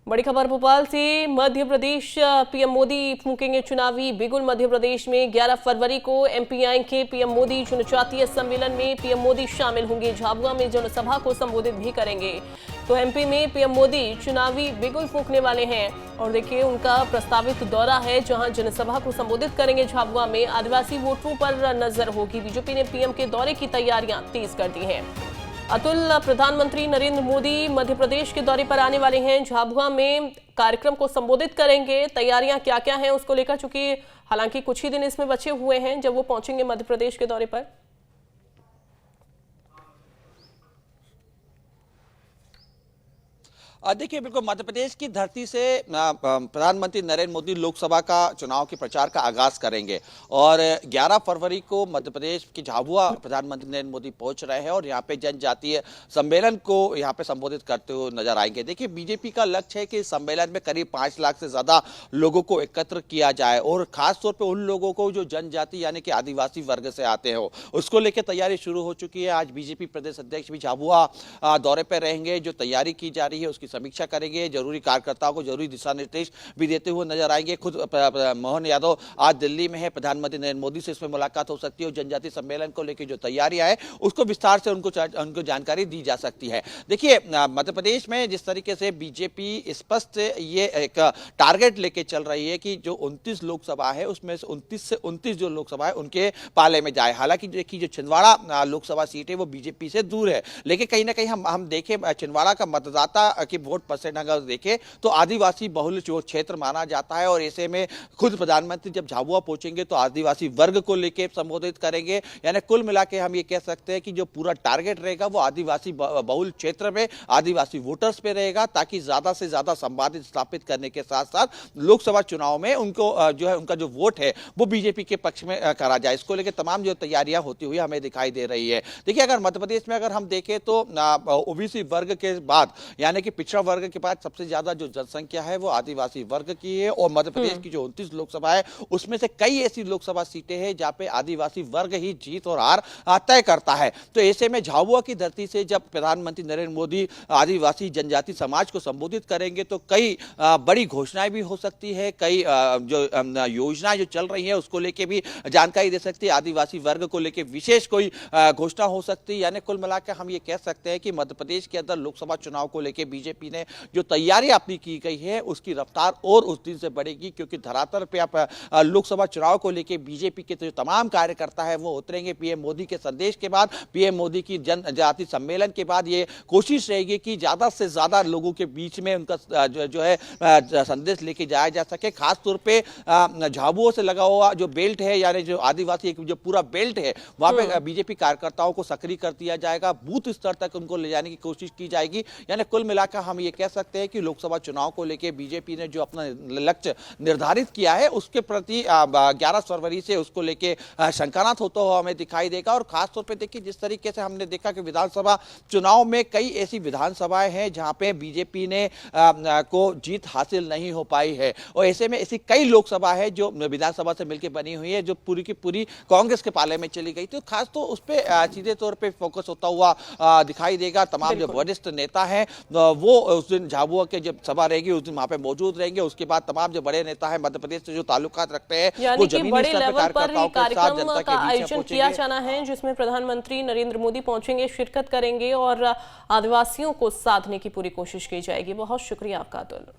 बड़ी खबर भोपाल से। मध्य प्रदेश पीएम मोदी फूंकेंगे चुनावी बिगुल। मध्य प्रदेश में 11 फरवरी को एमपी आएंगे पीएम मोदी। जनजातीय सम्मेलन में पीएम मोदी शामिल होंगे। झाबुआ में जनसभा को संबोधित भी करेंगे। तो एमपी में पीएम मोदी चुनावी बिगुल फूंकने वाले हैं और देखिए उनका प्रस्तावित दौरा है जहां जनसभा को संबोधित करेंगे। झाबुआ में आदिवासी वोटरों पर नजर होगी। बीजेपी ने पीएम के दौरे की तैयारियां तेज कर दी हैं। अतुल, प्रधानमंत्री नरेंद्र मोदी मध्य प्रदेश के दौरे पर आने वाले हैं। झाबुआ में कार्यक्रम को संबोधित करेंगे। तैयारियां क्या क्या हैं उसको लेकर, चूंकि हालांकि कुछ ही दिन इसमें बचे हुए हैं जब वो पहुंचेंगे मध्य प्रदेश के दौरे पर। देखिए, बिल्कुल मध्य प्रदेश की धरती से प्रधानमंत्री नरेंद्र मोदी लोकसभा का चुनाव के प्रचार का आगाज करेंगे और 11 फरवरी को मध्य प्रदेश की झाबुआ प्रधानमंत्री नरेंद्र मोदी पहुंच रहे हैं और यहां पे जनजातीय सम्मेलन को यहां पे संबोधित करते हुए नजर आएंगे। देखिए, बीजेपी का लक्ष्य है कि इस सम्मेलन में करीब 5 लाख से ज्यादा लोगों को एकत्र किया जाए और खासतौर पर उन लोगों को जो जनजाति यानी कि आदिवासी वर्ग से आते हो, उसको लेकर तैयारी शुरू हो चुकी है। आज बीजेपी प्रदेश अध्यक्ष भी झाबुआ दौरे पर रहेंगे। जो तैयारी की जा रही है उसकी समीक्षा करेंगे। जरूरी कार्यकर्ताओं को जरूरी दिशा निर्देश भी देते हुए नजर आएंगे। खुद मोहन यादव आज दिल्ली में है। प्रधानमंत्री नरेंद्र मोदी से इसमें मुलाकात हो सकती है और जनजातीय सम्मेलन को लेकर जो तैयारियां है उसको विस्तार से उनको जानकारी दी जा सकती है। देखिए, मध्य प्रदेश में जिस तरीके से बीजेपी स्पष्ट ये एक टारगेट लेके चल रही है कि जो 29 लोकसभा है उसमें से 29 से 29 जो लोकसभा है उनके पाले में जाए। हालांकि देखिए, जो छिंदवाड़ा लोकसभा सीट है वो बीजेपी से दूर है, लेकिन कहीं ना कहीं हम देखें छिंदवाड़ा का मतदाता की वोट परसेंट अगर देखें तो आदिवासी बहुल क्षेत्र माना जाता है और ऐसे में खुद प्रधानमंत्री जब झाबुआ पहुंचेंगे तो आदिवासी वर्ग को लेकर संबोधित करेंगे। यानी कुल मिला के हम ये कह सकते हैं कि जो पूरा टारगेट रहेगा वो आदिवासी बहुल क्षेत्र में आदिवासी वोटर्स पे रहेगा, ताकि ज्यादा से ज्यादा संवाद स्थापित करने के साथ साथ लोकसभा चुनाव में उनको जो है उनका जो वोट है वो बीजेपी के पक्ष में करा जाए। इसको लेकर तमाम जो तैयारियां होती हुई हमें दिखाई दे रही है। देखिए, अगर मध्य प्रदेश में अगर हम देखें तो ओबीसी वर्ग के बाद यानी कि पिछड़ा वर्ग के पास सबसे ज्यादा जो जनसंख्या है वो आदिवासी वर्ग की है और मध्य प्रदेश की जो 29 लोकसभा है उसमें से कई ऐसी लोकसभा सीटें हैं जहां पे आदिवासी वर्ग ही जीत और हार तय करता है। तो ऐसे में झाबुआ की धरती से जब प्रधानमंत्री नरेंद्र मोदी आदिवासी जनजाति समाज को संबोधित करेंगे तो कई बड़ी घोषणाएं भी हो सकती है। कई जो योजनाएं जो चल रही है उसको लेकर भी जानकारी दे सकती है। आदिवासी वर्ग को लेकर विशेष कोई घोषणा हो सकती है। यानी कुल मिलाकर हम ये कह सकते हैं कि मध्य प्रदेश के अंदर लोकसभा चुनाव को लेकर बीजेपी ने जो तैयारी अपनी की गई है उसकी रफ्तार और उस दिन से बढ़ेगी, क्योंकि धरातल पे आप लोकसभा चुनाव को लेकर बीजेपी के जो तमाम कार्यकर्ता है वो उतरेंगे। पीएम मोदी के संदेश के बाद, पीएम मोदी की जनजाति सम्मेलन के बाद ये कोशिश रहेगी कि ज्यादा से ज्यादा लोगों के बीच में उनका जो है संदेश लेके जाया जा सके। खासतौर पर झाबुआ से लगा हुआ जो बेल्ट है यानी जो आदिवासी जो पूरा बेल्ट है वहां पे बीजेपी कार्यकर्ताओं को सक्रिय कर दिया जाएगा। बूथ स्तर तक उनको ले जाने की कोशिश की जाएगी। यानी कुल मिलाकर हम ये कह सकते हैं कि लोकसभा चुनाव को लेकर बीजेपी ने जो अपना लक्ष्य निर्धारित किया है उसके प्रति 11 फरवरी से उसको लेकर शंकानात होता हुआ हमें दिखाई देगा। और खासतौर पे देखिए, जिस तरीके से हमने देखा कि विधानसभा चुनाव में कई ऐसी विधानसभाएं हैं जहां पे बीजेपी ने को जीत हासिल नहीं हो पाई है और ऐसे में ऐसी कई लोकसभा है जो विधानसभा से मिलकर बनी हुई है जो पूरी की पूरी कांग्रेस के पाले में चली गई। तो खास तो उस पर सीधे तौर पर फोकस होता हुआ दिखाई देगा। तमाम जो वरिष्ठ नेता है वो उस दिन झाबुआ के जब सभा रहेगी उस दिन वहां पे मौजूद रहेंगे। उसके बाद तमाम जो बड़े नेता हैं मध्य प्रदेश से जो ताल्लुकात रखते हैं वो जमीनी स्तर पर कार्यकर्ताओं के साथ जनता के बीच आयोजन किया जाना है, जिसमें प्रधानमंत्री नरेंद्र मोदी पहुंचेंगे, शिरकत करेंगे और आदिवासियों को साधने की पूरी कोशिश की जाएगी। बहुत शुक्रिया आपका अतुल।